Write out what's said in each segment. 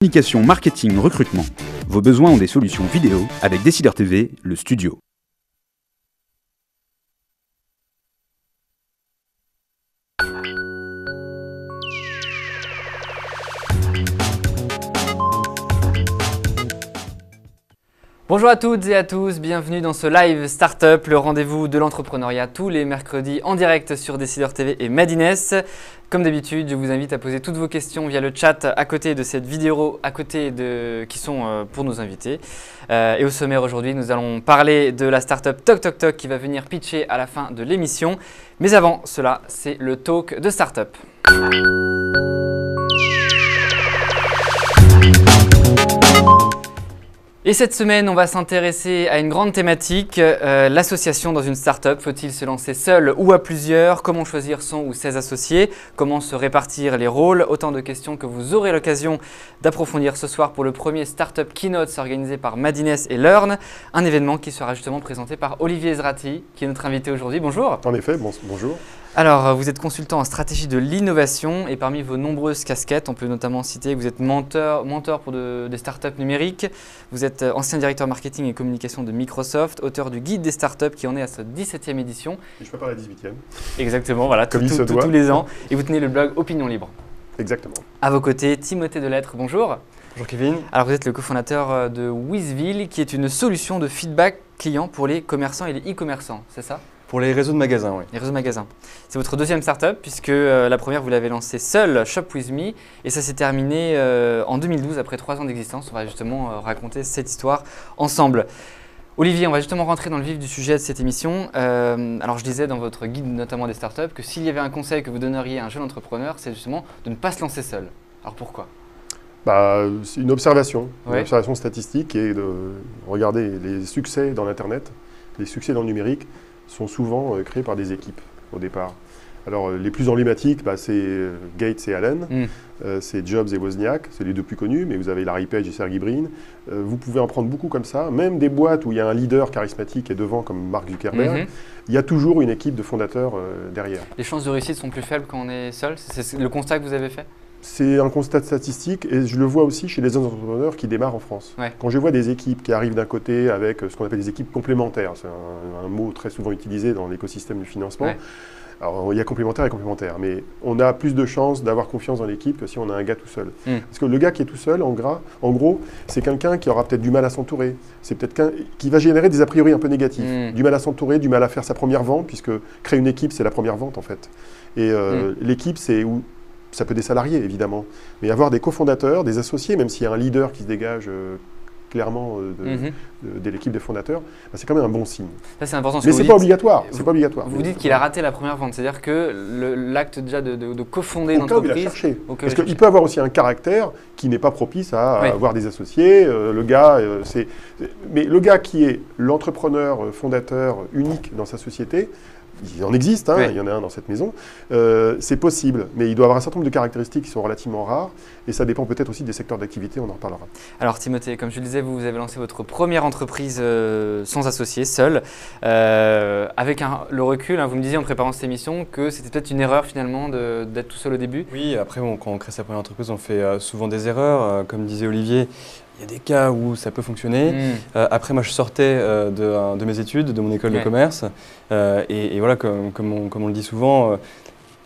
Communication, marketing, recrutement. Vos besoins ont des solutions vidéo avec Décideur TV, le studio. Bonjour à toutes et à tous, bienvenue dans ce live Startup, le rendez-vous de l'entrepreneuriat tous les mercredis en direct sur Décideur TV et Madines. Comme d'habitude, je vous invite à poser toutes vos questions via le chat à côté de cette vidéo, qui sont pour nos invités. Et au sommaire aujourd'hui, nous allons parler de la startup Toc Toc Toc qui va venir pitcher à la fin de l'émission. Mais avant cela, c'est le talk de startup. Et cette semaine, on va s'intéresser à une grande thématique, l'association dans une startup. Faut-il se lancer seul ou à plusieurs? Comment choisir son ou ses associés? Comment se répartir les rôles? Autant de questions que vous aurez l'occasion d'approfondir ce soir pour le premier Startup Keynote organisé par Madines et Learn, un événement qui sera justement présenté par Olivier Ezrati, qui est notre invité aujourd'hui. Bonjour. En effet, bonjour. Alors, vous êtes consultant en stratégie de l'innovation et parmi vos nombreuses casquettes, on peut notamment citer que vous êtes mentor pour des startups numériques, vous êtes ancien directeur marketing et communication de Microsoft, auteur du guide des startups qui en est à sa 17e édition. Et je prépare la 18e. Exactement, voilà, tous les ans. Et vous tenez le blog Opinion Libre. Exactement. À vos côtés, Timothée Delettre, bonjour. Bonjour Kevin. Alors vous êtes le cofondateur de Wizville qui est une solution de feedback client pour les commerçants et les e-commerçants, c'est ça? Pour les réseaux de magasins, oui. Les réseaux de magasins. C'est votre deuxième startup puisque la première, vous l'avez lancée seule, Shop With Me, et ça s'est terminé en 2012 après 3 ans d'existence. On va justement raconter cette histoire ensemble. Olivier, on va justement rentrer dans le vif du sujet de cette émission. Alors je disais dans votre guide notamment des startups que s'il y avait un conseil que vous donneriez à un jeune entrepreneur, c'est justement de ne pas se lancer seul. Alors pourquoi ? C'est une observation statistique et de regarder les succès dans l'Internet, les succès dans le numérique sont souvent créés par des équipes au départ. Alors les plus emblématiques, c'est Gates et Allen, c'est Jobs et Wozniak, c'est les deux plus connus, mais vous avez Larry Page et Sergey Brin. Vous pouvez en prendre beaucoup comme ça, même des boîtes où il y a un leader charismatique et devant comme Mark Zuckerberg, il y a toujours une équipe de fondateurs derrière. Les chances de réussite sont plus faibles quand on est seul, c'est le constat que vous avez fait? C'est un constat statistique et je le vois aussi chez les jeunes entrepreneurs qui démarrent en France. Ouais. Quand je vois des équipes qui arrivent d'un côté avec ce qu'on appelle des équipes complémentaires, c'est un mot très souvent utilisé dans l'écosystème du financement. Ouais. Alors il y a complémentaire et complémentaire, mais on a plus de chances d'avoir confiance dans l'équipe que si on a un gars tout seul. Parce que le gars qui est tout seul, en gros, c'est quelqu'un qui aura peut-être du mal à s'entourer. C'est peut-être qui va générer des a priori un peu négatifs. Du mal à s'entourer, du mal à faire sa première vente, puisque créer une équipe, c'est la première vente en fait. Et l'équipe, c'est où ça peut être des salariés, évidemment, mais avoir des cofondateurs, des associés, même s'il y a un leader qui se dégage clairement de l'équipe des fondateurs, c'est quand même un bon signe. Ça, c'est important. Mais ce n'est pas obligatoire. Vous dites qu'il a raté la première vente, c'est-à-dire que l'acte déjà de cofonder l'entreprise… il a cherché. Parce qu'il peut avoir aussi un caractère qui n'est pas propice à avoir des associés. Mais le gars qui est l'entrepreneur fondateur unique dans sa société, il en existe, il y en a un dans cette maison, c'est possible, mais il doit avoir un certain nombre de caractéristiques qui sont relativement rares, et ça dépend peut-être aussi des secteurs d'activité, on en reparlera. Alors Timothée, comme je le disais, vous avez lancé votre première entreprise sans associé, seul, avec le recul, vous me disiez en préparant cette émission que c'était peut-être une erreur finalement d'être tout seul au début. Oui, après quand on crée sa première entreprise, on fait souvent des erreurs, comme disait Olivier. Il y a des cas où ça peut fonctionner. Après, moi, je sortais de mes études, de mon école de commerce. Et voilà, comme on le dit souvent,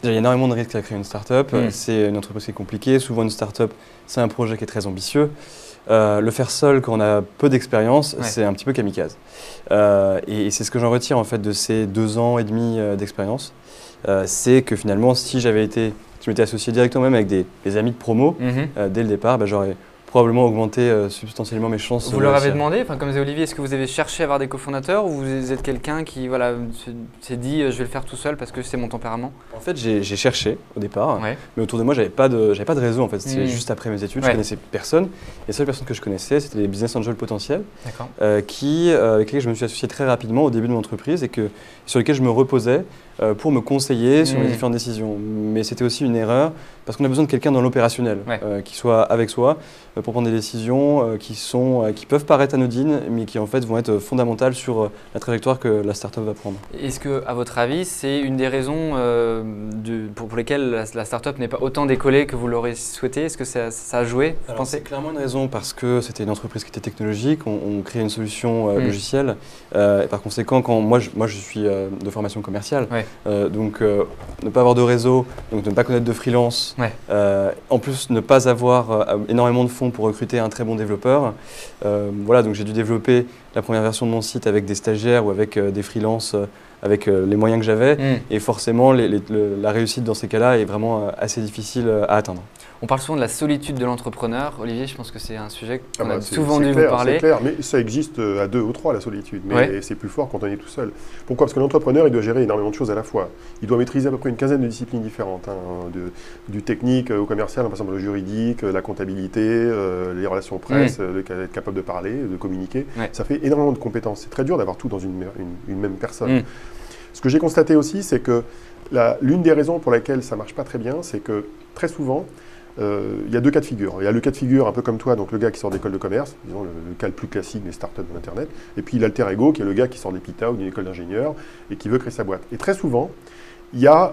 il y a énormément de risques à créer une start-up. C'est une entreprise qui est compliquée. Souvent, une start-up, c'est un projet qui est très ambitieux. Le faire seul quand on a peu d'expérience, c'est un petit peu kamikaze. Et c'est ce que j'en retire en fait de ces 2 ans et demi d'expérience. C'est que finalement, si je m'étais associé directement même avec des amis de promo, dès le départ, j'aurais probablement augmenter substantiellement mes chances. Vous leur avez demandé, comme disait Olivier, est-ce que vous avez cherché à avoir des cofondateurs ou vous êtes quelqu'un qui s'est dit je vais le faire tout seul parce que c'est mon tempérament? En fait, j'ai cherché au départ, mais autour de moi, j'avais pas de réseau. En fait, c'était juste après mes études, je connaissais personne. Les seules personnes que je connaissais, c'était les business angels potentiels, avec lesquels je me suis associé très rapidement au début de mon entreprise et sur lesquels je me reposais pour me conseiller sur les différentes décisions. Mais c'était aussi une erreur parce qu'on a besoin de quelqu'un dans l'opérationnel qui soit avec soi pour prendre des décisions qui peuvent paraître anodines mais qui en fait vont être fondamentales sur la trajectoire que la startup va prendre. Est-ce que, à votre avis, c'est une des raisons pour lesquelles la startup n'est pas autant décollée que vous l'aurez souhaité? Est-ce que ça a joué, vous pensez? C'est clairement une raison parce que c'était une entreprise qui était technologique, on créait une solution logicielle et par conséquent, moi je suis de formation commerciale, donc ne pas avoir de réseau, donc ne pas connaître de freelance, en plus ne pas avoir énormément de fonds pour recruter un très bon développeur. Voilà, donc j'ai dû développer la première version de mon site avec des stagiaires ou avec des freelances, avec les moyens que j'avais. Et forcément, la réussite dans ces cas-là est vraiment assez difficile à atteindre. On parle souvent de la solitude de l'entrepreneur. Olivier, je pense que c'est un sujet qu'on a souvent dû vous parler. C'est clair, mais ça existe à 2 ou 3, la solitude. Mais c'est plus fort quand on est tout seul. Pourquoi? Parce que l'entrepreneur, il doit gérer énormément de choses à la fois. Il doit maîtriser à peu près une quinzaine de disciplines différentes, du technique au commercial, en passant par le juridique, la comptabilité, les relations presse, être capable de parler, de communiquer. Ça fait énormément de compétences. C'est très dur d'avoir tout dans une même personne. Ce que j'ai constaté aussi, c'est que l'une des raisons pour lesquelles ça ne marche pas très bien, c'est que très souvent, il y a 2 cas de figure. Il y a le cas de figure un peu comme toi, donc le gars qui sort d'école de commerce, disons le cas le plus classique des startups de l'Internet, et puis l'alter ego qui est le gars qui sort d'EPITA ou d'une école d'ingénieur et qui veut créer sa boîte. Et très souvent, il y a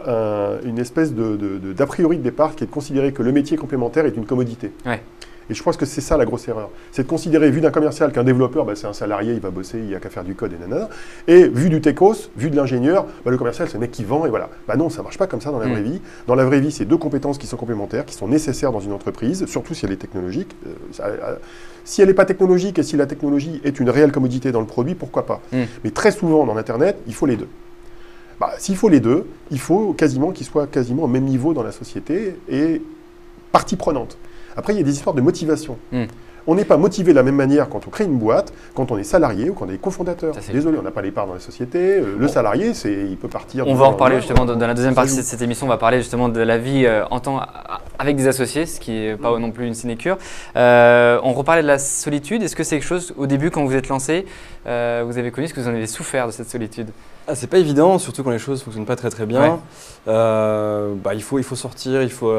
une espèce d'a priori de départ qui est de considérer que le métier complémentaire est une commodité. Et je pense que c'est ça la grosse erreur. C'est de considérer, vu d'un commercial, qu'un développeur, c'est un salarié, il va bosser, il n'y a qu'à faire du code et nanana. Et vu du techos, vu de l'ingénieur, le commercial, c'est le mec qui vend et voilà. Non, ça ne marche pas comme ça dans la vraie vie. Dans la vraie vie, c'est 2 compétences qui sont complémentaires, qui sont nécessaires dans une entreprise, surtout si elle est technologique. Si elle n'est pas technologique et si la technologie est une réelle commodité dans le produit, pourquoi pas. Mais très souvent, dans l'Internet, il faut les 2. S'il faut les 2, il faut quasiment qu'ils soient quasiment au même niveau dans la société et partie prenante. Après, il y a des histoires de motivation. On n'est pas motivé de la même manière quand on crée une boîte, quand on est salarié ou quand on est cofondateur. Désolé, on n'a pas les parts dans la société. Le salarié, il peut partir… On va en reparler justement dans la deuxième partie de cette émission. On va parler justement de la vie avec des associés, ce qui n'est pas non plus une sinécure. On reparlait de la solitude. Est-ce que c'est quelque chose, au début, quand vous êtes lancé, vous avez connu, est-ce que vous en avez souffert de cette solitude? C'est pas évident, surtout quand les choses ne fonctionnent pas très bien. Il faut sortir, il faut…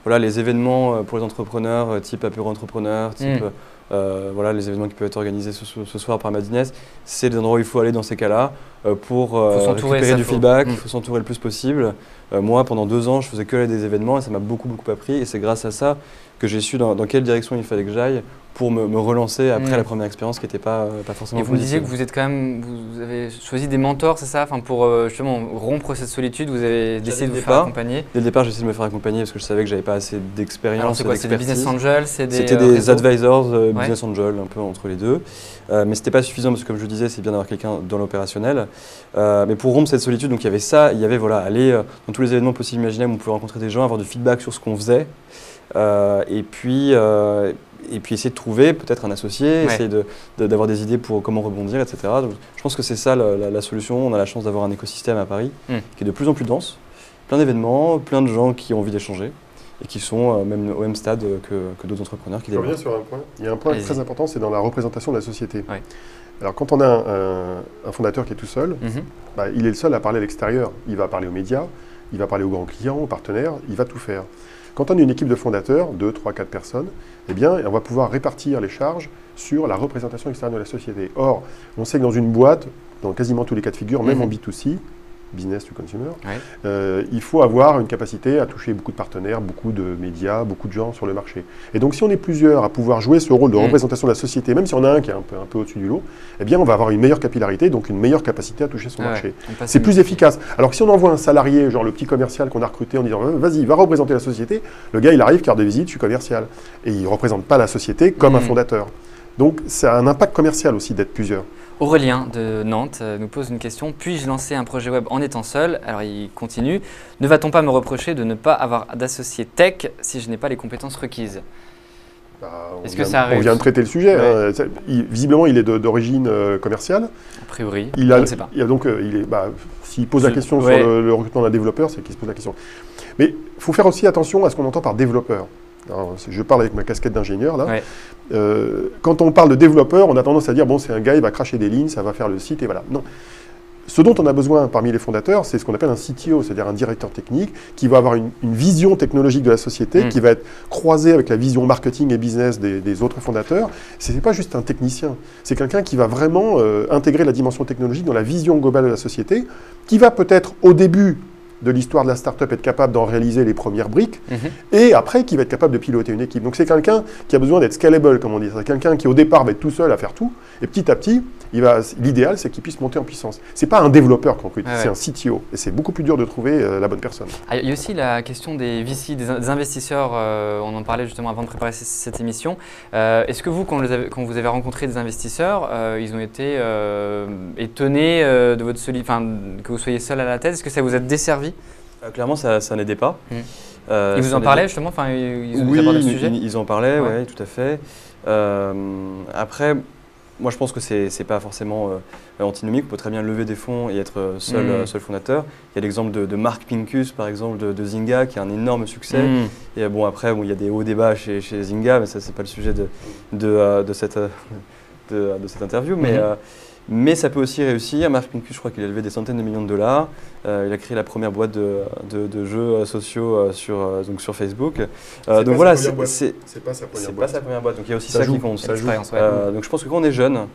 les événements pour les entrepreneurs, type apéro entrepreneur, type les événements qui peuvent être organisés ce soir par Madines, c'est des endroits où il faut aller dans ces cas-là pour récupérer du feedback, il faut s'entourer le plus possible. Moi, pendant 2 ans, je faisais que des événements et ça m'a beaucoup appris et c'est grâce à ça que j'ai su dans quelle direction il fallait que j'aille pour me relancer après la première expérience qui n'était pas forcément positive. Et vous me disiez que vous avez choisi des mentors, c'est ça, pour justement rompre cette solitude, vous avez décidé de vous faire accompagner? Dès le départ, j'ai essayé de me faire accompagner parce que je savais que j'avais pas assez d'expérience. Alors c'est quoi, c'est des business angels? C'était des advisors, business angels, un peu entre les deux. Mais ce n'était pas suffisant parce que comme je disais, c'est bien d'avoir quelqu'un dans l'opérationnel. Mais pour rompre cette solitude, donc il y avait ça, il y avait aller dans tous les événements possibles imaginables où on pouvait rencontrer des gens, avoir du feedback sur ce qu'on faisait. Et puis essayer de trouver peut-être un associé, essayer d'avoir des idées pour comment rebondir, etc. Donc, je pense que c'est ça la solution. On a la chance d'avoir un écosystème à Paris qui est de plus en plus dense, plein d'événements, plein de gens qui ont envie d'échanger et qui sont même au même stade que d'autres entrepreneurs qui démarrent. Je reviens sur un point. Il y a un point très important, c'est dans la représentation de la société. Alors quand on a un fondateur qui est tout seul, il est le seul à parler à l'extérieur. Il va parler aux médias, il va parler aux grands clients, aux partenaires, il va tout faire. Quand on a une équipe de fondateurs, 2, 3, 4 personnes, on va pouvoir répartir les charges sur la représentation extérieure de la société. Or, on sait que dans une boîte, dans quasiment tous les cas de figure, même en B2C, business to consumer, il faut avoir une capacité à toucher beaucoup de partenaires, beaucoup de médias, beaucoup de gens sur le marché. Et donc si on est plusieurs à pouvoir jouer ce rôle de représentation de la société, même si on a un qui est un peu au-dessus du lot, on va avoir une meilleure capillarité, donc une meilleure capacité à toucher son marché. C'est plus efficace. Alors que si on envoie un salarié, genre le petit commercial qu'on a recruté en disant vas-y, va représenter la société, le gars il arrive, carte de visite, je suis commercial. Et il ne représente pas la société comme un fondateur. Donc ça a un impact commercial aussi d'être plusieurs. Aurélien de Nantes nous pose une question. Puis-je lancer un projet web en étant seul? Alors il continue. Ne va-t-on pas me reprocher de ne pas avoir d'associé tech si je n'ai pas les compétences requises? Est-ce que ça arrive? On vient de traiter le sujet. Visiblement, il est d'origine commerciale. A priori, on ne sait pas. S'il pose la question sur le recrutement d'un développeur, c'est qu'il se pose la question. Mais il faut faire aussi attention à ce qu'on entend par développeur. Alors, je parle avec ma casquette d'ingénieur là. Quand on parle de développeur, on a tendance à dire bon, c'est un gars, il va cracher des lignes, ça va faire le site et voilà. Non. Ce dont on a besoin parmi les fondateurs, c'est ce qu'on appelle un CTO, c'est-à-dire un directeur technique qui va avoir une vision technologique de la société, qui va être croisée avec la vision marketing et business des autres fondateurs. Ce n'est pas juste un technicien, c'est quelqu'un qui va vraiment intégrer la dimension technologique dans la vision globale de la société, qui va peut-être au début de l'histoire de la start-up être capable d'en réaliser les premières briques, et après qui va être capable de piloter une équipe. Donc c'est quelqu'un qui a besoin d'être scalable, comme on dit. C'est quelqu'un qui au départ va être tout seul à faire tout, et petit à petit, l'idéal c'est qu'il puisse monter en puissance. C'est pas un développeur qu'on recrute, c'est un CTO, et c'est beaucoup plus dur de trouver la bonne personne. Il y a aussi la question des VC, des investisseurs, on en parlait justement avant de préparer cette émission. Est-ce que vous, quand vous avez rencontré des investisseurs, ils ont été étonnés de votre que vous soyez seul à la tête? Est-ce que ça vous a desservi? Clairement, ça n'aidait pas. Ils vous en parlaient justement, ils oui, abordaient le sujet? Ils en parlaient, oui, tout à fait. Après, moi je pense que c'est pas forcément antinomique. On peut très bien lever des fonds et être seul fondateur. Il y a l'exemple de Mark Pincus, par exemple, de Zynga, qui a un énorme succès. Et bon, après, il y a des hauts débats chez Zynga, mais ça, c'est pas le sujet de cette interview. Mais ça peut aussi réussir. Mark Pincus, je crois qu'il a levé des centaines de millions de dollars. Il a créé la première boîte de jeux sociaux sur Facebook. Donc voilà, c'est pas sa première boîte. Donc il y a aussi ça qui compte. Donc je pense que quand on est jeune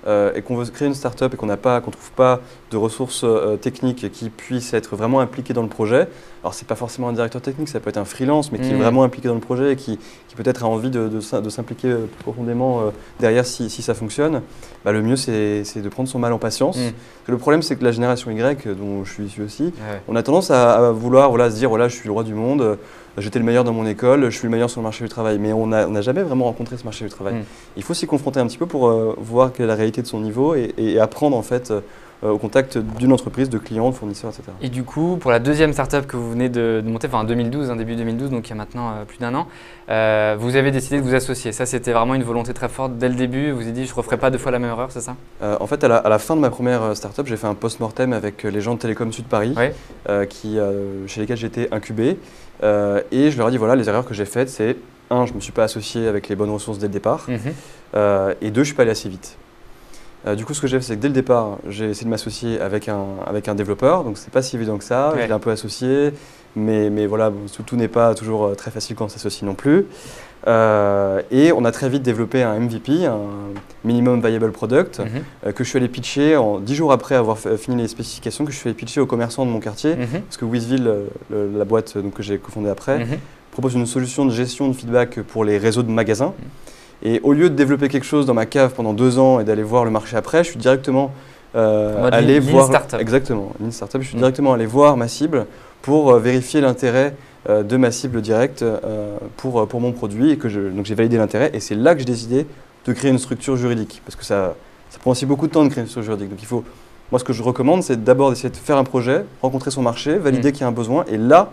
et qu'on veut créer une start-up et qu'on ne trouve pas de ressources techniques qui puissent être vraiment impliquées dans le projet, alors c'est pas forcément un directeur technique, ça peut être un freelance, mais qui est vraiment impliqué dans le projet et qui peut-être a envie de s'impliquer plus profondément derrière si ça fonctionne, le mieux c'est de prendre son mal en patience. Le problème c'est que la génération Y, dont je suis issu aussi, on a tendance à vouloir se dire je suis le roi du monde, j'étais le meilleur dans mon école, je suis le meilleur sur le marché du travail, mais on n'a jamais vraiment rencontré ce marché du travail. Il faut s'y confronter un petit peu pour voir quelle est la réalité de son niveau et apprendre en fait au contact d'une entreprise, de clients, de fournisseurs, etc. Et du coup, pour la deuxième startup que vous venez de monter, en 2012, début 2012, donc il y a maintenant plus d'1 an, vous avez décidé de vous associer. Ça, c'était vraiment une volonté très forte dès le début. Vous avez dit, je ne referai pas 2 fois la même erreur, c'est ça? En fait, à la fin de ma première startup, j'ai fait un post-mortem avec les gens de Télécom Sud Paris, chez lesquels j'étais incubé. Et je leur ai dit, voilà, les erreurs que j'ai faites, c'est 1, je ne me suis pas associé avec les bonnes ressources dès le départ, et 2, je ne suis pas allé assez vite. Du coup, ce que j'ai fait, c'est que dès le départ, j'ai essayé de m'associer avec un développeur, donc c'est pas si évident que ça. Je l'ai un peu associé, mais voilà, tout n'est pas toujours très facile quand on s'associe non plus. Et on a très vite développé un MVP, un Minimum Viable Product, que je suis allé pitcher 10 jours après avoir fini les spécifications, que je suis allé pitcher aux commerçants de mon quartier, parce que Wizville, la boîte que j'ai cofondée après, propose une solution de gestion de feedback pour les réseaux de magasins. Et au lieu de développer quelque chose dans ma cave pendant 2 ans et d'aller voir le marché après, je suis directement allé voir… Startup. Exactement, Lean Startup. Je suis directement allé voir ma cible pour vérifier l'intérêt de ma cible directe pour mon produit. Donc j'ai validé l'intérêt et c'est là que j'ai décidé de créer une structure juridique. Parce que ça prend aussi beaucoup de temps de créer une structure juridique. Donc moi ce que je recommande, c'est d'abord d'essayer de faire un projet, rencontrer son marché, valider qu'il y a un besoin et là,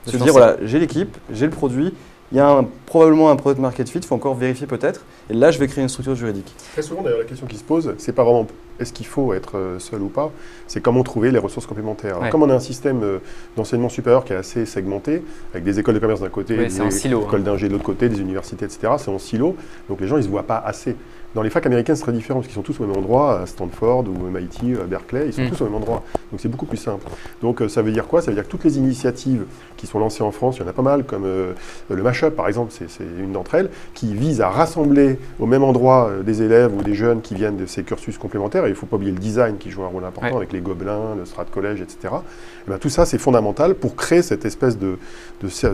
se dire voilà, j'ai l'équipe, j'ai le produit. Il y a probablement un product market fit, il faut encore vérifier peut-être. Et là, je vais créer une structure juridique. Très souvent, d'ailleurs, la question qui se pose, c'est pas vraiment est-ce qu'il faut être seul ou pas, c'est comment trouver les ressources complémentaires. Comme on a un système d'enseignement supérieur qui est assez segmenté, avec des écoles de commerce d'un côté, des écoles d'ingé de l'autre côté, des universités, etc., c'est en silo, donc les gens, ils ne se voient pas assez. Dans les facs américaines, c'est très différent parce qu'ils sont tous au même endroit, à Stanford ou MIT, Berkeley, ils sont tous au même endroit. Donc c'est beaucoup plus simple. Donc ça veut dire quoi? Ça veut dire que toutes les initiatives qui sont lancées en France, il y en a pas mal, comme le Mashup par exemple, c'est une d'entre elles, qui vise à rassembler au même endroit des élèves ou des jeunes qui viennent de ces cursus complémentaires. Et il ne faut pas oublier le design qui joue un rôle important avec les Gobelins, le Strat College, etc. Et bien, tout ça, c'est fondamental pour créer cette espèce de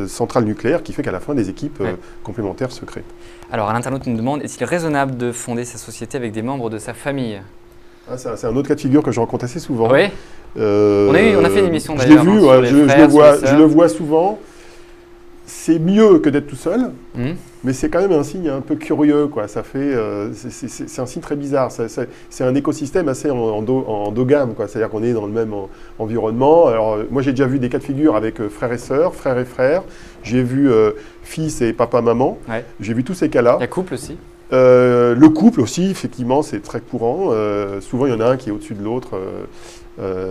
centrale nucléaire qui fait qu'à la fin, des équipes complémentaires se créent. Alors, un internaute nous demande, est-il raisonnable de fonder sa société avec des membres de sa famille? C'est un autre cas de figure que je rencontre assez souvent. Oui. On a fait une émission d'ailleurs. Je l'ai vu, je le vois souvent. C'est mieux que d'être tout seul, mais c'est quand même un signe un peu curieux, quoi. Ça fait, c'est un signe très bizarre. C'est un écosystème assez endogame, quoi. C'est-à-dire qu'on est dans le même environnement. Alors, moi, j'ai déjà vu des cas de figure avec frères et sœurs, frères et frères. J'ai vu fils et papa-maman. J'ai vu tous ces cas-là. Il y a couple aussi. Le couple aussi, effectivement, c'est très courant. Souvent, il y en a un qui est au-dessus de l'autre.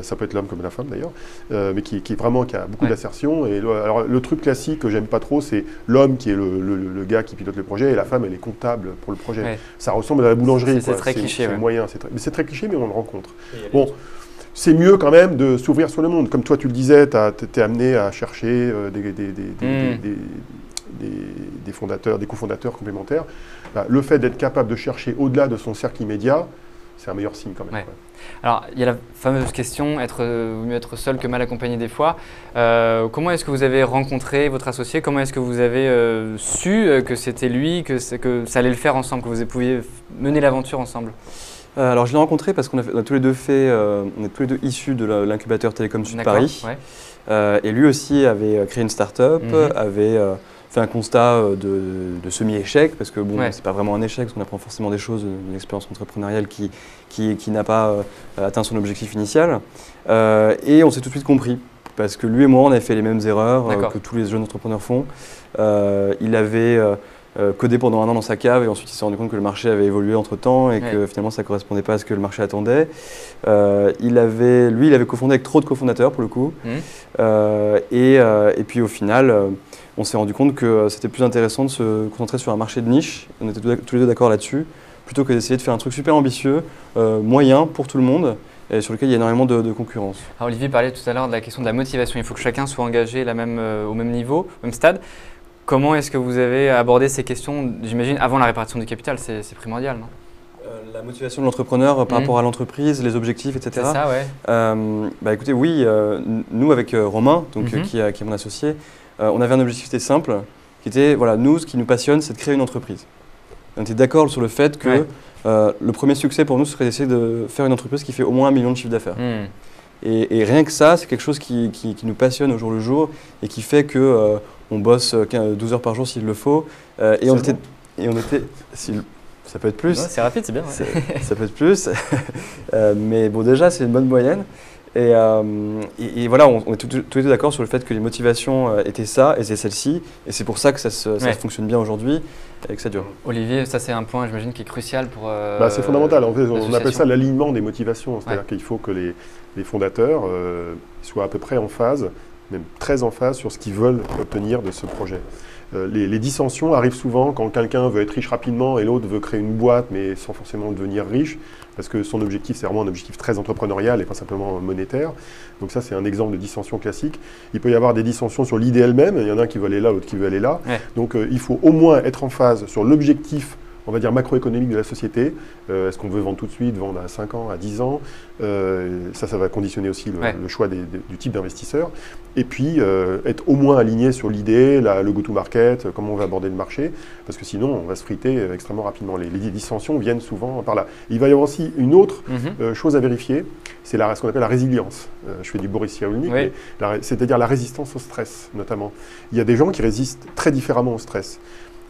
Ça peut être l'homme comme la femme d'ailleurs, mais qui a beaucoup d'assertion. Et alors, le truc classique que j'aime pas trop, c'est l'homme qui est le gars qui pilote le projet et la femme, elle est comptable pour le projet. Ça ressemble à la boulangerie. C'est très cliché. C'est moyen. Mais c'est très cliché, mais on le rencontre. Bon. c'est mieux quand même de s'ouvrir sur le monde. Comme toi, tu le disais, tu es amené à chercher des fondateurs, des cofondateurs complémentaires. Bah, le fait d'être capable de chercher au-delà de son cercle immédiat, c'est un meilleur signe quand même. Ouais. Alors, il y a la fameuse question, mieux être seul que mal accompagné des fois. Comment est-ce que vous avez rencontré votre associé? Comment est-ce que vous avez su que c'était lui, que ça allait le faire ensemble, que vous pouviez mener l'aventure ensemble? Alors, je l'ai rencontré parce qu'on a tous les deux on est tous les deux issus de l'incubateur Télécom Sud Paris. Ouais. Et lui aussi avait créé une start-up, avait fait un constat de semi-échec, parce que bon, c'est pas vraiment un échec, parce qu'on apprend forcément des choses d'une expérience entrepreneuriale qui n'a pas atteint son objectif initial. Et on s'est tout de suite compris, parce que lui et moi, on avait fait les mêmes erreurs que tous les jeunes entrepreneurs font. Il avait codé pendant 1 an dans sa cave, et ensuite il s'est rendu compte que le marché avait évolué entre-temps, et que finalement ça ne correspondait pas à ce que le marché attendait. Il avait cofondé avec trop de cofondateurs, pour le coup. Et puis au final, on s'est rendu compte que c'était plus intéressant de se concentrer sur un marché de niche, on était tous les deux d'accord là-dessus, plutôt que d'essayer de faire un truc super ambitieux, moyen pour tout le monde, et sur lequel il y a énormément de concurrence. Alors Olivier parlait tout à l'heure de la question de la motivation, il faut que chacun soit engagé au même niveau, au même stade. Comment est-ce que vous avez abordé ces questions, j'imagine, avant la répartition du capital, c'est primordial, non? La motivation de l'entrepreneur par rapport à l'entreprise, les objectifs, etc. C'est ça, ouais. Bah écoutez, oui, nous avec Romain, donc, qui est mon associé, on avait un objectif qui était simple, qui était, voilà, nous, ce qui nous passionne, c'est de créer une entreprise. On était d'accord sur le fait que le premier succès pour nous, ce serait d'essayer de faire une entreprise qui fait au moins 1 million de chiffre d'affaires. Et rien que ça, c'est quelque chose qui nous passionne au jour le jour et qui fait que on bosse 12 heures par jour s'il le faut. Et on était ça peut être plus. C'est rapide, c'est bien. Ouais. Ça peut être plus. Mais bon, déjà, c'est une bonne moyenne. Et voilà, on est tous les deux d'accord sur le fait que les motivations étaient ça et c'est celle-ci. Et c'est pour ça que ça fonctionne bien aujourd'hui et que ça dure. Olivier, ça c'est un point, j'imagine, qui est crucial pour. C'est fondamental. En fait, on appelle ça l'alignement des motivations. C'est-à-dire qu'il faut que les fondateurs soient à peu près en phase, même très en phase sur ce qu'ils veulent obtenir de ce projet. Les dissensions arrivent souvent quand quelqu'un veut être riche rapidement et l'autre veut créer une boîte mais sans forcément devenir riche parce que son objectif c'est vraiment un objectif très entrepreneurial et pas simplement monétaire. Donc ça c'est un exemple de dissension classique. Il peut y avoir des dissensions sur l'idée elle-même, il y en a un qui veut aller là, l'autre qui veut aller là. Ouais. Donc il faut au moins être en phase sur l'objectif, on va dire macroéconomique de la société. Est-ce qu'on veut vendre tout de suite, vendre à 5 ans, à 10 ans ça va conditionner aussi le choix du type d'investisseur. Et puis, être au moins aligné sur l'idée, le go-to-market, comment on va aborder le marché, parce que sinon, on va se friter extrêmement rapidement. Les dissensions viennent souvent par là. Il va y avoir aussi une autre chose à vérifier, c'est ce qu'on appelle la résilience. Je fais du Boris Cyrulnik, c'est-à-dire la résistance au stress, notamment. Il y a des gens qui résistent très différemment au stress.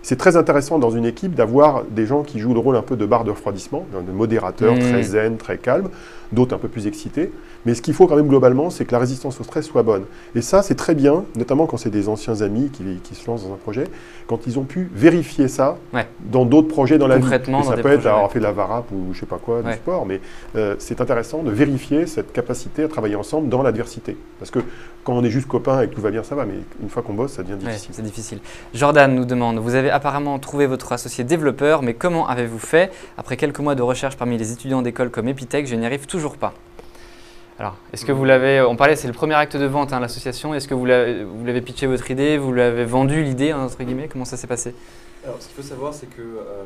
C'est très intéressant dans une équipe d'avoir des gens qui jouent le rôle un peu de barre de refroidissement, de modérateurs très zen, très calmes, d'autres un peu plus excités. Mais ce qu'il faut quand même globalement, c'est que la résistance au stress soit bonne. Et ça, c'est très bien, notamment quand c'est des anciens amis qui se lancent dans un projet, quand ils ont pu vérifier ça dans d'autres projets dans la vie. Concrètement, ça peut être avoir fait de la VARAP ou je sais pas quoi, du sport, mais c'est intéressant de vérifier cette capacité à travailler ensemble dans l'adversité. Parce que quand on est juste copains et que tout va bien, ça va, mais une fois qu'on bosse, ça devient difficile. C'est difficile. Jordan nous demande, vous avez apparemment trouvé votre associé développeur, mais comment avez-vous fait? Après quelques mois de recherche parmi les étudiants d'école comme Epitech, je n'y arrive toujours pas. Alors, est-ce que vous l'avez, on parlait, c'est le premier acte de vente, l'association, est-ce que vous l'avez pitché votre idée, vous l'avez vendu l'idée, entre guillemets, comment ça s'est passé? Alors, ce qu'il faut savoir, c'est que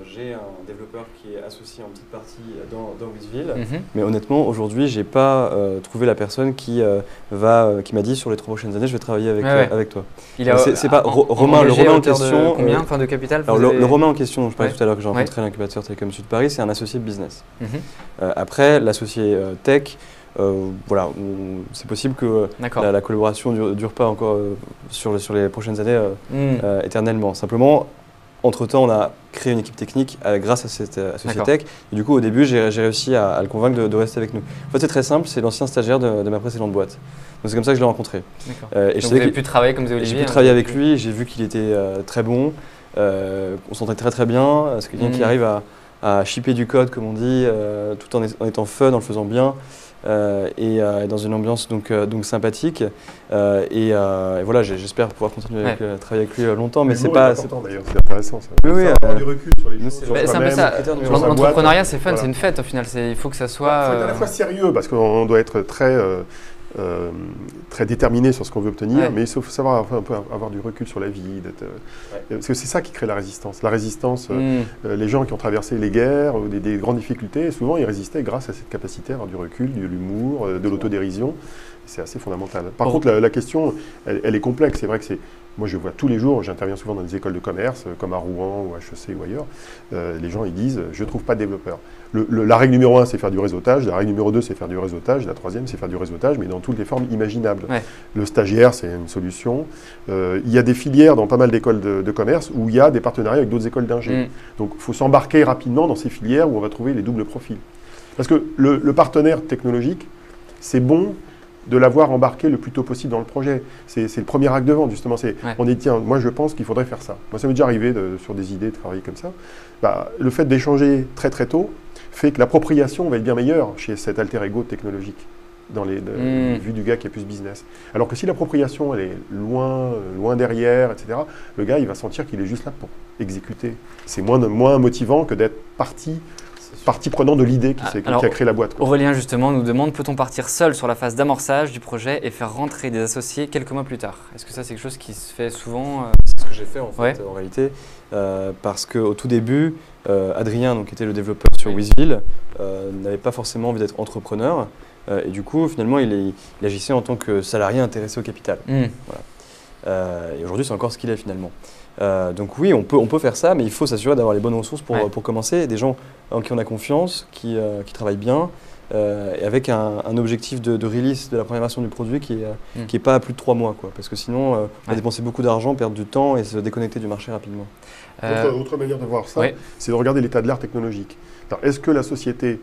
j'ai un développeur qui est associé en petite partie dans Withville, mais honnêtement, aujourd'hui, je n'ai pas trouvé la personne qui m'a dit sur les 3 prochaines années, je vais travailler avec toi. C'est pas Romain, le Romain en question. Combien de capital? Alors, le Romain en question, dont je parlais tout à l'heure, que j'ai rencontré à l'incubateur Télécom Sud Paris, c'est un associé de business. Après, l'associé tech, voilà, c'est possible que la collaboration ne dure pas encore sur les prochaines années éternellement. Simplement, entre-temps, on a créé une équipe technique grâce à cette associé tech. Et du coup, au début, j'ai réussi à le convaincre de rester avec nous. En fait, c'est très simple, c'est l'ancien stagiaire de ma précédente boîte. Donc c'est comme ça que je l'ai rencontré. Et donc vous avez pu travailler comme Olivier? J'ai pu travailler avec lui, j'ai vu qu'il était très bon, on s'entendait très très bien. C'est quelqu'un qui arrive à shipper du code, comme on dit, tout en étant fun, en le faisant bien. et dans une ambiance donc sympathique. Et voilà, j'espère pouvoir continuer à travailler avec lui longtemps, mais c'est pas. C'est intéressant ça. Oui, avoir du recul sur les choses. C'est un peu ça. L'entrepreneuriat, c'est fun, c'est une fête au final. Il faut que ça soit. Il faut être à la fois sérieux parce qu'on doit être très déterminé sur ce qu'on veut obtenir, mais il faut savoir un peu avoir du recul sur la vie. Parce que c'est ça qui crée la résistance. La résistance, les gens qui ont traversé les guerres ou des grandes difficultés, souvent ils résistaient grâce à cette capacité à avoir du recul, de l'humour, de l'autodérision. C'est assez fondamental. Par contre, la question, elle est complexe. C'est vrai que moi, je vois tous les jours, j'interviens souvent dans des écoles de commerce, comme à Rouen ou HEC ou ailleurs. Les gens, ils disent, je ne trouve pas de développeurs. La règle numéro 1, c'est faire du réseautage. La règle numéro 2, c'est faire du réseautage. La troisième, c'est faire du réseautage, mais dans toutes les formes imaginables. Le stagiaire, c'est une solution. Il y a des filières dans pas mal d'écoles de commerce où il y a des partenariats avec d'autres écoles d'ingé. Donc, il faut s'embarquer rapidement dans ces filières où on va trouver les doubles profils. Parce que le partenaire technologique, c'est bon de l'avoir embarqué le plus tôt possible dans le projet. C'est le premier acte de vente, justement. On dit, tiens, moi je pense qu'il faudrait faire ça. Moi, ça m'est déjà arrivé sur des idées de travailler comme ça. Le fait d'échanger très très tôt fait que l'appropriation va être bien meilleure chez cet alter ego technologique, dans vu du gars qui est plus business. Alors que si l'appropriation elle est loin derrière, etc., le gars il va sentir qu'il est juste là pour exécuter. C'est moins motivant que d'être partie prenant de l'idée qui a créé la boîte. Aurélien justement nous demande, peut-on partir seul sur la phase d'amorçage du projet et faire rentrer des associés quelques mois plus tard? Est-ce que ça c'est quelque chose qui se fait souvent C'est ce que j'ai fait en fait en réalité, parce qu'au tout début, Adrien, donc, qui était le développeur sur Wizville, n'avait pas forcément envie d'être entrepreneur et du coup finalement il agissait en tant que salarié intéressé au capital. Voilà. Et aujourd'hui c'est encore ce qu'il est finalement. Donc oui, on peut faire ça, mais il faut s'assurer d'avoir les bonnes ressources pour commencer, des gens en qui on a confiance, qui travaillent bien, et avec un objectif de release de la première version du produit qui est pas à plus de 3 mois, quoi, parce que sinon on va dépenser beaucoup d'argent, perdre du temps et se déconnecter du marché rapidement. Autre manière de voir ça, c'est de regarder l'état de l'art technologique. Est-ce que la société,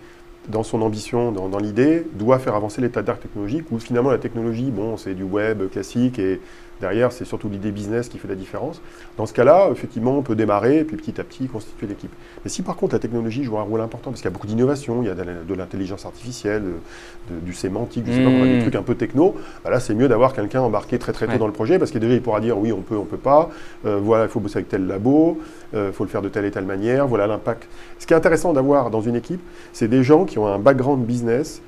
dans son ambition, dans l'idée, doit faire avancer l'état d'art technologique, ou finalement la technologie, bon, c'est du web classique et derrière, c'est surtout l'idée business qui fait la différence. Dans ce cas-là, effectivement, on peut démarrer et puis petit à petit constituer l'équipe. Mais si par contre la technologie joue un rôle important, parce qu'il y a beaucoup d'innovation, il y a de l'intelligence artificielle, du sémantique, je sais pas, des trucs un peu techno, là c'est mieux d'avoir quelqu'un embarqué très tôt dans le projet, parce que déjà il pourra dire oui, on peut pas, voilà, il faut bosser avec tel labo, il faut le faire de telle et telle manière, voilà l'impact. Ce qui est intéressant d'avoir dans une équipe, c'est des gens qui ont un background business,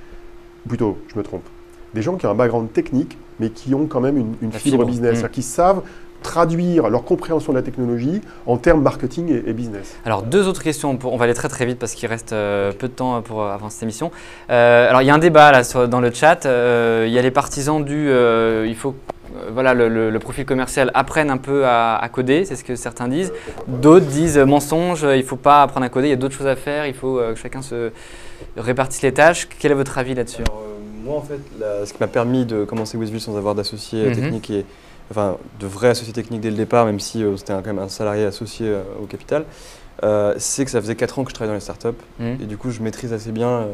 plutôt, je me trompe, des gens qui ont un background technique, mais qui ont quand même une fibre business, c'est-à-dire qui savent traduire leur compréhension de la technologie en termes marketing et business. Alors, 2 autres questions, on va aller très très vite parce qu'il reste peu de temps avant cette émission. Alors, il y a un débat là, dans le chat, il y a les partisans il faut voilà, le profil commercial apprenne un peu à coder, c'est ce que certains disent. D'autres disent mensonge, il ne faut pas apprendre à coder, il y a d'autres choses à faire, il faut que chacun se répartisse les tâches. Quel est votre avis là-dessus? Moi, en fait, ce qui m'a permis de commencer Wizville sans avoir d'associé technique enfin, de vrai associé technique dès le départ, même si c'était quand même un salarié associé au capital, c'est que ça faisait 4 ans que je travaillais dans les startups et du coup, je maîtrise assez bien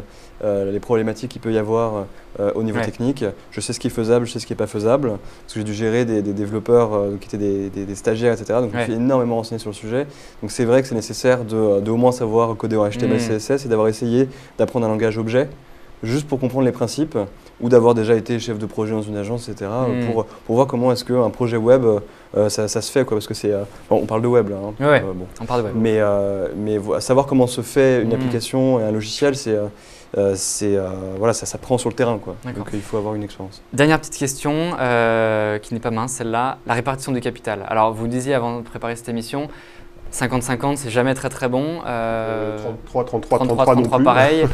les problématiques qu'il peut y avoir au niveau technique. Je sais ce qui est faisable, je sais ce qui n'est pas faisable, parce que j'ai dû gérer des développeurs qui étaient des stagiaires, etc. Donc, je me suis énormément renseigné sur le sujet. Donc, c'est vrai que c'est nécessaire de au moins savoir coder en HTML, CSS et d'avoir essayé d'apprendre un langage objet, juste pour comprendre les principes, ou d'avoir déjà été chef de projet dans une agence, etc., pour voir comment est-ce qu'un projet web, ça se fait, quoi, parce que c'est... on parle de web, là. Hein, bon. On parle de web. Mais savoir comment se fait une application et un logiciel, voilà, ça prend sur le terrain, quoi. Donc il faut avoir une expérience. Dernière petite question, qui n'est pas mince, celle-là, la répartition du capital. Alors, vous disiez avant de préparer cette émission, 50-50, c'est jamais très très bon. 33 pareil.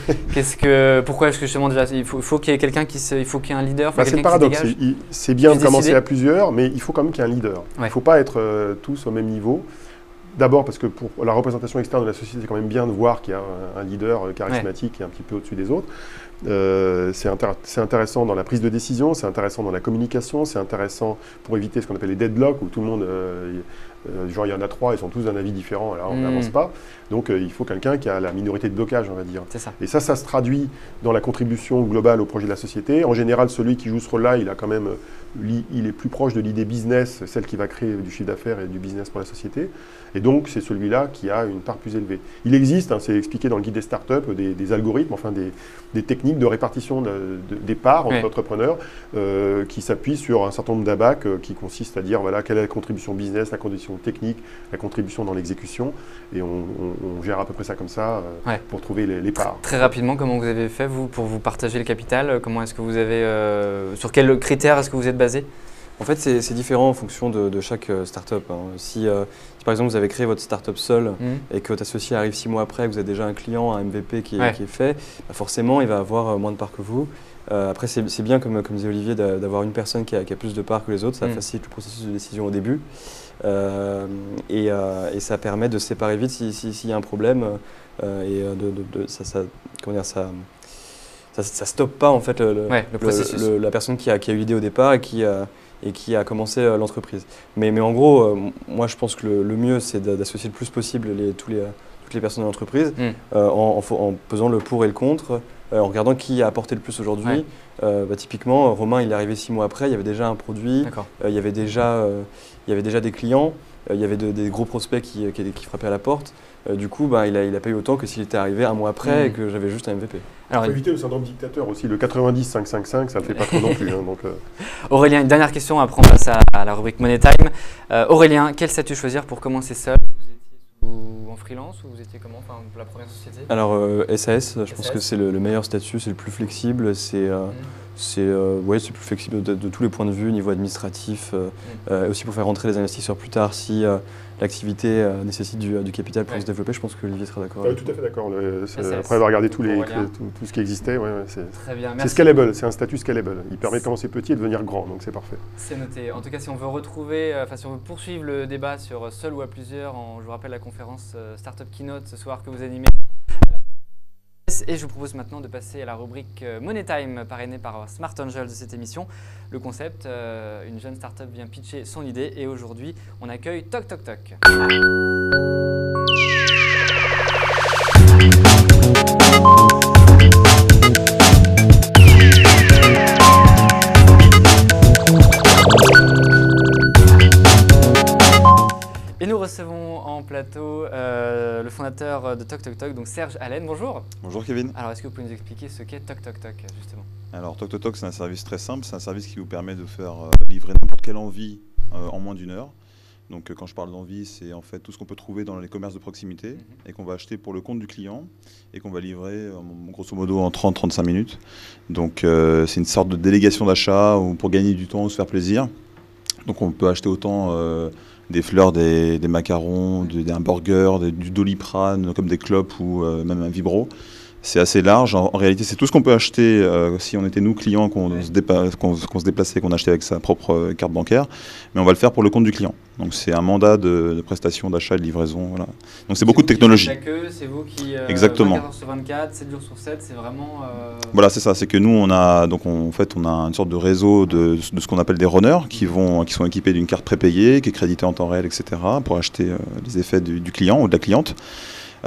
Pourquoi est-ce que justement déjà il faut qu'il y ait quelqu'un il faut qu'il y ait un leader, c'est le paradoxe. C'est bien de commencer à plusieurs, mais il faut quand même qu'il y ait un leader. Il ne faut pas être tous au même niveau. D'abord parce que pour la représentation externe de la société, c'est quand même bien de voir qu'il y a un leader charismatique qui est un petit peu au-dessus des autres. C'est intéressant dans la prise de décision, c'est intéressant dans la communication, c'est intéressant pour éviter ce qu'on appelle les deadlocks, où tout le monde Genre, il y en a 3, ils sont tous d'un avis différent, là, on n'avance pas. Donc, il faut quelqu'un qui a la minorité de blocage, on va dire. C'est ça. Et ça se traduit dans la contribution globale au projet de la société. En général, celui qui joue ce rôle-là, il a quand même, il est plus proche de l'idée business, celle qui va créer du chiffre d'affaires et du business pour la société. Et donc, c'est celui-là qui a une part plus élevée. Il existe, hein, c'est expliqué dans le guide des startups, des algorithmes, enfin des techniques de répartition des parts entre entrepreneurs qui s'appuient sur un certain nombre d'abacs qui consistent à dire voilà, quelle est la contribution business, la contribution technique, la contribution dans l'exécution. Et on gère à peu près ça comme ça pour trouver les parts. Très rapidement, comment vous avez fait, vous, pour vous partager le capital? Comment est-ce que vous avez, sur quels critères est-ce que vous êtes basé? En fait, c'est différent en fonction de chaque startup. Hein. Si par exemple vous avez créé votre startup seul et que votre associé arrive 6 mois après, que vous avez déjà un client, un MVP qui est fait, bah forcément il va avoir moins de parts que vous. Après, c'est bien, comme disait Olivier, d'avoir une personne qui a plus de parts que les autres. Ça facilite le processus de décision au début. Et ça permet de se séparer vite s'il y a un problème. Comment dire, ça stoppe pas en fait le processus. La personne qui a eu l'idée au départ et qui a commencé l'entreprise. Mais en gros, moi je pense que le mieux c'est d'associer le plus possible toutes les personnes de l'entreprise en pesant le pour et le contre, en regardant qui a apporté le plus aujourd'hui. Typiquement, Romain il est arrivé 6 mois après, il y avait déjà un produit, il y avait déjà des clients, il y avait des gros prospects qui frappaient à la porte. Du coup, il a payé autant que s'il était arrivé 1 mois après et que j'avais juste un MVP. Il faut éviter le syndrome dictateur aussi, le 90-5-5-5, ça ne le fait pas trop non plus. Hein, donc, Aurélien, une dernière question, après on passe à la rubrique Money Time. Aurélien, quel statut choisir pour commencer seul? Vous étiez en freelance ou vous étiez comment, pour la première société? Alors SAS, je pense que c'est le meilleur statut, c'est le plus flexible, c'est plus flexible de tous les points de vue, niveau administratif, aussi pour faire rentrer les investisseurs plus tard si l'activité nécessite du capital pour se développer. Je pense que Olivier sera d'accord. Tout à fait d'accord. Après avoir regardé tout ce qui existait, très bien. C'est scalable, c'est un statut scalable. Il permet de commencer petit et de devenir grand, donc c'est parfait. C'est noté. En tout cas, si on veut retrouver, si on veut poursuivre le débat sur seul ou à plusieurs, je vous rappelle la conférence Startup Keynote ce soir que vous animez. Et je vous propose maintenant de passer à la rubrique Money Time, parrainée par Smart Angels de cette émission. Le concept, une jeune startup vient pitcher son idée et aujourd'hui, on accueille Toc Toc Toc. Et nous recevons en plateau le fondateur de Toc Toc Toc, donc Serge Allen. Bonjour. Bonjour Kevin. Alors, est-ce que vous pouvez nous expliquer ce qu'est Toc Toc Toc, justement? Alors, Toc Toc Toc, c'est un service très simple. C'est un service qui vous permet de faire livrer n'importe quelle envie en moins d'1 heure. Donc, quand je parle d'envie, c'est en fait tout ce qu'on peut trouver dans les commerces de proximité et qu'on va acheter pour le compte du client et qu'on va livrer grosso modo en 30-35 minutes. Donc, c'est une sorte de délégation d'achat pour gagner du temps ou se faire plaisir. Donc, on peut acheter autant des fleurs, des macarons, un burger, du Doliprane, comme des clopes ou même un Vibro. C'est assez large. En réalité, c'est tout ce qu'on peut acheter si on était nous clients, qu'on se déplaçait, qu'on achetait avec sa propre carte bancaire. Mais on va le faire pour le compte du client. Donc c'est un mandat de prestation, d'achat et de livraison. Voilà. Donc c'est beaucoup de technologie. C'est vous qui, exactement. 24 heures sur 24, 7 jours sur 7, c'est vraiment... Voilà, c'est ça. C'est que nous, on a une sorte de réseau de ce qu'on appelle des runners qui sont équipés d'une carte prépayée, qui est créditée en temps réel, etc. pour acheter les effets du client ou de la cliente.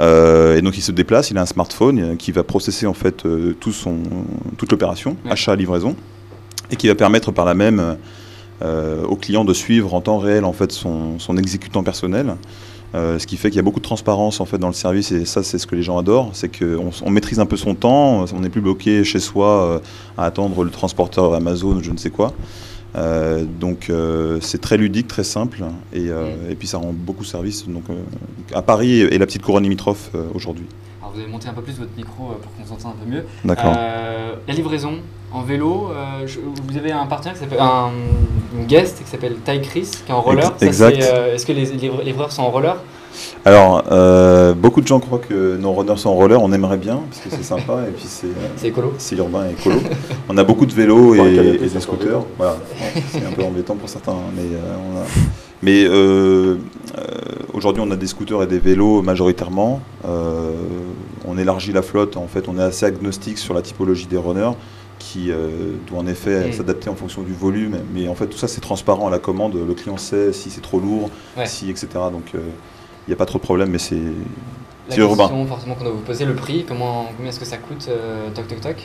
Et donc il se déplace, il a un smartphone qui va processer en fait toute l'opération, achat, livraison, et qui va permettre par là même au client de suivre en temps réel en fait son exécutant personnel. Ce qui fait qu'il y a beaucoup de transparence en fait dans le service, et ça c'est ce que les gens adorent, c'est qu'on maîtrise un peu son temps, on n'est plus bloqué chez soi à attendre le transporteur Amazon ou je ne sais quoi. Donc c'est très ludique, très simple, et puis ça rend beaucoup service donc, à Paris et la petite couronne limitrophe aujourd'hui. Alors vous avez monté un peu plus votre micro pour qu'on s'entende un peu mieux. D'accord. La livraison en vélo, vous avez un partenaire qui s'appelle une guest qui s'appelle Ty Chris qui est en roller. Exact. Est-ce que les livreurs sont en roller? Alors, beaucoup de gens croient que nos runners sont en roller, on aimerait bien, parce que c'est sympa, et puis c'est écolo. C'est urbain et écolo. On a beaucoup de vélos et des scooters. Voilà. C'est un peu embêtant pour certains, mais aujourd'hui on a des scooters et des vélos majoritairement. On élargit la flotte, en fait on est assez agnostique sur la typologie des runners. qui doit en effet s'adapter en fonction du volume. Mais en fait, tout ça, c'est transparent à la commande. Le client sait si c'est trop lourd, si, etc. Donc, il n'y a pas trop de problème, mais c'est urbain. La question forcément qu'on doit vous poser, le prix, combien est-ce que ça coûte Toc Toc Toc?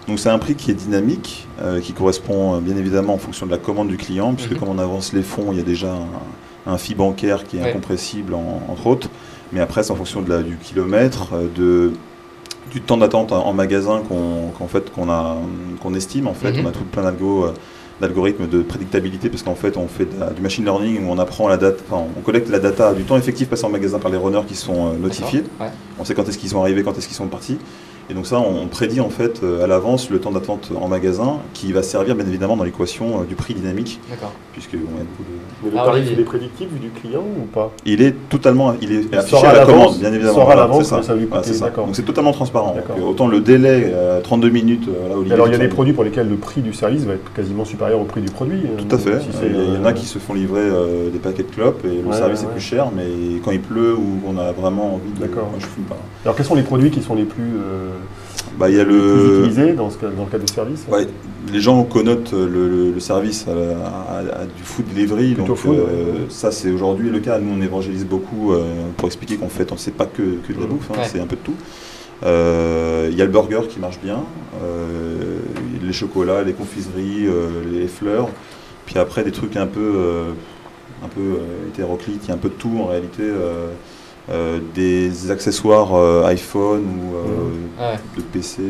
Donc, c'est un prix qui est dynamique, qui correspond bien évidemment en fonction de la commande du client, puisque comme on avance les fonds, il y a déjà un fee bancaire qui est incompressible, entre autres. Mais après, c'est en fonction du kilomètre, du temps d'attente en magasin qu'on estime. En fait, on a tout plein d'algorithmes de prédictabilité parce qu'en fait, on fait du machine learning où on apprend on collecte la data du temps effectif passé en magasin par les runners qui sont notifiés. On sait quand est-ce qu'ils sont arrivés, quand est-ce qu'ils sont partis. Et donc ça, on prédit en fait à l'avance le temps d'attente en magasin qui va servir bien évidemment dans l'équation du prix dynamique. D'accord. Puisque y a beaucoup de... Mais le tarif, il est prédictif du client ou pas? Il est affiché à la commande, bien évidemment. Il sort à l'avance, ça lui coûte. C'est ça. Donc c'est totalement transparent. Donc, autant le délai, 32 minutes, Olivier. Alors il y a des produits pour lesquels le prix du service va être quasiment supérieur au prix du produit. Tout à fait. Il y en a qui se font livrer des paquets de clopes et le service est plus cher, mais quand il pleut ou qu'on a vraiment envie de... Moi, je fume pas. Alors quels sont les produits qui sont les plus... il y a plus utilisés dans le cas de service? Les gens connotent le service à du food delivery, donc ça c'est aujourd'hui le cas. Nous on évangélise beaucoup pour expliquer qu'en fait on ne sait pas que de la bouffe, c'est un peu de tout. Il y a le burger qui marche bien, les chocolats, les confiseries, les fleurs, puis après des trucs un peu hétéroclites, il y a un peu de tout en réalité. Des accessoires iPhone ou de PC.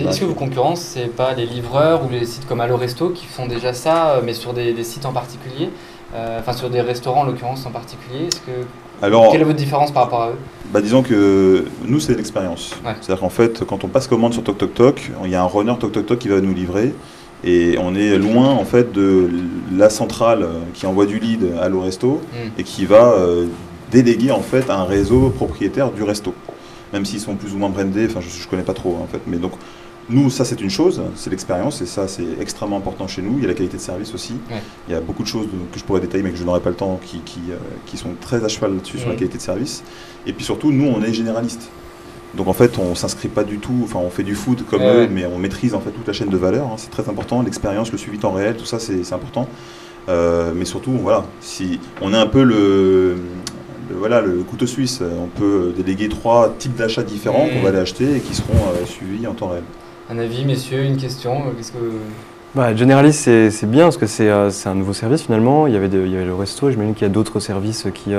Est-ce que vos concurrents, c'est pas les livreurs ou les sites comme Allo Resto qui font déjà ça, mais sur des sites en particulier, sur des restaurants en l'occurrence en particulier? Quelle est votre différence par rapport à eux? Disons que nous, c'est l'expérience. C'est-à-dire qu'en fait, quand on passe commande sur Toc Toc Toc, il y a un runner Toc Toc Toc qui va nous livrer. Et on est loin en fait de la centrale qui envoie du lead à Allo Resto et qui va déléguer en fait un réseau propriétaire du resto, même s'ils sont plus ou moins brandés. Je connais pas trop en fait, mais donc nous ça c'est une chose, c'est l'expérience et ça c'est extrêmement important chez nous. Il y a la qualité de service aussi. Il y a beaucoup de choses que je pourrais détailler mais que je n'aurai pas le temps qui sont très à cheval là-dessus sur la qualité de service. Et puis surtout nous on est généraliste. Donc en fait on s'inscrit pas du tout, on fait du food comme eux, mais on maîtrise en fait toute la chaîne de valeur. C'est très important, l'expérience, le suivi temps réel, tout ça c'est important. Mais surtout si on est un peu le couteau suisse, on peut déléguer 3 types d'achats différents qu'on va aller acheter et qui seront suivis en temps réel. Un avis, messieurs, une question, qu'est-ce que... Generalist, c'est bien parce que c'est un nouveau service finalement. Il y avait le resto, j'imagine qu'il y a d'autres services qui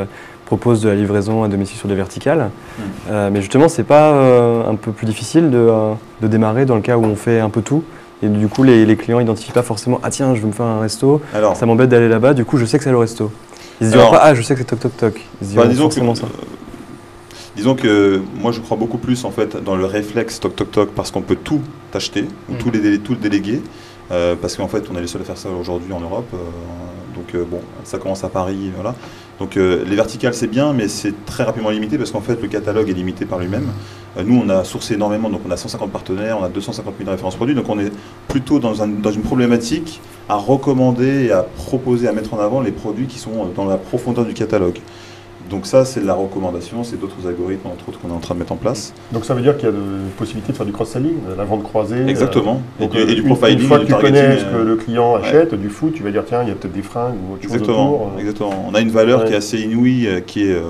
proposent de la livraison à domicile sur des verticales. Mais justement, c'est pas un peu plus difficile de démarrer dans le cas où on fait un peu tout? Et du coup, les clients n'identifient pas forcément « Ah tiens, je veux me faire un resto, ça m'embête d'aller là-bas, du coup je sais que c'est le resto ». Ils se diront pas « Ah, je sais que c'est Toc Toc Toc ». Ils se diront forcément ça. Disons que moi je crois beaucoup plus en fait dans le réflexe Toc Toc Toc parce qu'on peut tout acheter, ou tout le déléguer, parce qu'en fait on est les seuls à faire ça aujourd'hui en Europe. Ça commence à Paris, voilà. Donc les verticales c'est bien, mais c'est très rapidement limité parce qu'en fait le catalogue est limité par lui-même. Nous on a sourcé énormément, donc on a 150 partenaires, on a 250 000 références produits, donc on est plutôt dans une problématique à recommander et à proposer, à mettre en avant les produits qui sont dans la profondeur du catalogue. Donc ça c'est de la recommandation, c'est d'autres algorithmes entre autres qu'on est en train de mettre en place. Donc ça veut dire qu'il y a de possibilités de faire du cross-selling, la vente croisée. Exactement. Et du profiling. Une fois que tu connais ce que le client achète, du food, tu vas dire tiens il y a peut-être des fringues ou autre chose autour. Exactement. On a une valeur qui est assez inouïe, qui est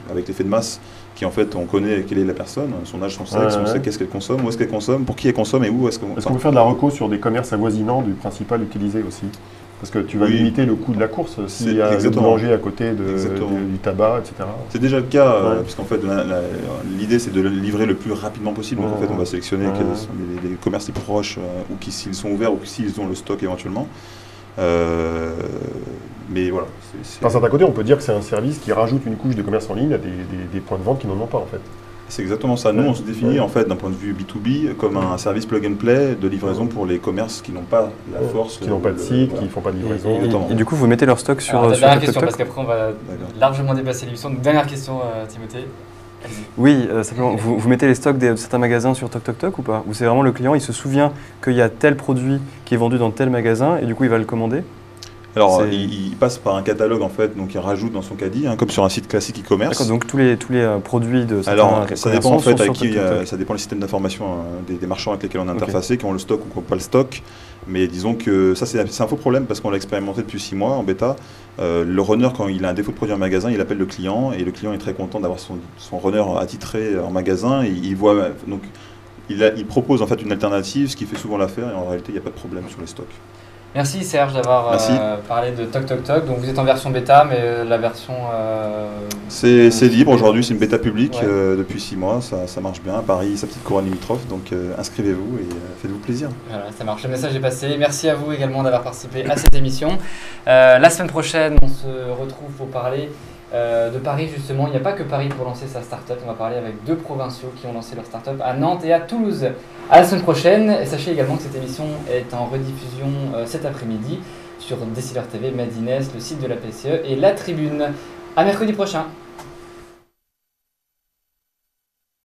avec l'effet de masse, qui en fait on connaît quelle est la personne, son âge, son sexe, on sait qu'est-ce qu'elle consomme, où est-ce qu'elle consomme, pour qui elle consomme et où est-ce qu'on... Est-ce qu'on peut faire de la reco sur des commerces avoisinants du principal utilisé aussi? Parce que tu vas limiter le coût de la course s'il y a le boulanger à côté du tabac, etc. C'est déjà le cas, parce qu'en fait l'idée c'est de le livrer le plus rapidement possible. Donc en fait on va sélectionner quels sont les commerces les plus proches, ou s'ils sont ouverts, ou s'ils ont le stock éventuellement. Mais voilà. Par certains côtés, on peut dire que c'est un service qui rajoute une couche de commerce en ligne à des points de vente qui n'en ont pas en fait. C'est exactement ça. Nous, on se définit en fait d'un point de vue B2B comme un service plug and play de livraison pour les commerces qui n'ont pas la force. Qui n'ont pas de site, qui ne font pas de livraison. Et du coup, vous mettez leur stock sur dernière question, parce qu'après on va largement dépasser l'émission. Donc dernière question, Timothée. Oui, simplement, vous mettez les stocks de certains magasins sur Toc Toc Toc ou pas? Ou c'est vraiment le client, il se souvient qu'il y a tel produit qui est vendu dans tel magasin et du coup il va le commander? Alors, il passe par un catalogue en fait, donc il rajoute dans son caddie, comme sur un site classique e-commerce. D'accord, donc tous les produits de certains Alors, ça dépend en fait avec qui, ça dépend du système d'information des marchands avec lesquels on est interfacé, qui ont le stock ou qui n'ont pas le stock. Mais disons que ça, c'est un faux problème parce qu'on l'a expérimenté depuis 6 mois en bêta. Le runner, quand il a un défaut de produit en magasin, il appelle le client et le client est très content d'avoir son runner attitré en magasin. Et il voit, donc, il propose en fait une alternative, ce qui fait souvent l'affaire et en réalité, il n'y a pas de problème sur les stocks. Merci Serge d'avoir parlé de Toc Toc Toc. Donc vous êtes en version bêta, mais la version... c'est libre aujourd'hui, c'est une bêta publique depuis 6 mois, ça marche bien. Paris, sa petite couronne limitrophe, donc inscrivez-vous et faites-vous plaisir. Voilà, ça marche, le message est passé. Merci à vous également d'avoir participé à cette émission. La semaine prochaine, on se retrouve pour parler de Paris justement. Il n'y a pas que Paris pour lancer sa start-up, on va parler avec 2 provinciaux qui ont lancé leur start-up à Nantes et à Toulouse. À la semaine prochaine, et sachez également que cette émission est en rediffusion cet après-midi sur Décideur TV, Made in Est, le site de la PCE et la Tribune. À mercredi prochain.